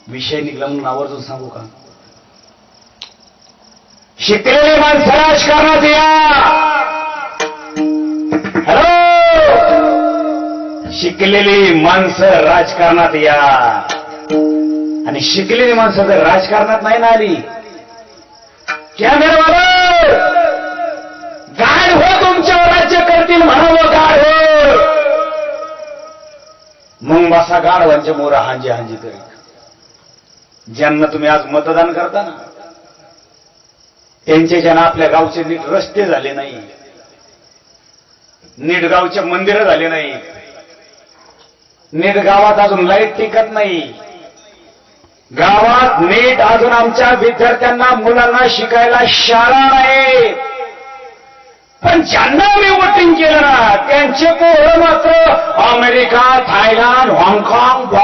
विषय निघला म्हणून आवर्जून सांगू का? शिकलेली माणसं राजकारणात या. हॅलो, शिकलेली माणसं राजकारणात या. आणि शिकलेली माणसं जर राजकारणात नाही ना आली, कॅमेरावाला गाड हो, तुमच्यावर राज्य करतील म्हणावं गाड हो. मग बसा गाढवांच्या मोर हांजी हांजी करीत. ज्यांना तुम्ही आज मतदान करता ना, त्यांचे ज्यांना आपल्या गावचे नीट रस्ते झाले नाही, नीट गावचे मंदिरं झाले नाही, नीट गावात अजून लाईट टिकत नाही, गावात नीट अजून आमच्या विद्यार्थ्यांना मुलांना शिकायला शाळा नाही, पण ज्यांना मी वोटिंग केलं ना त्यांचे पोरं मात्र अमेरिका, थायलंड, हाँगकाँग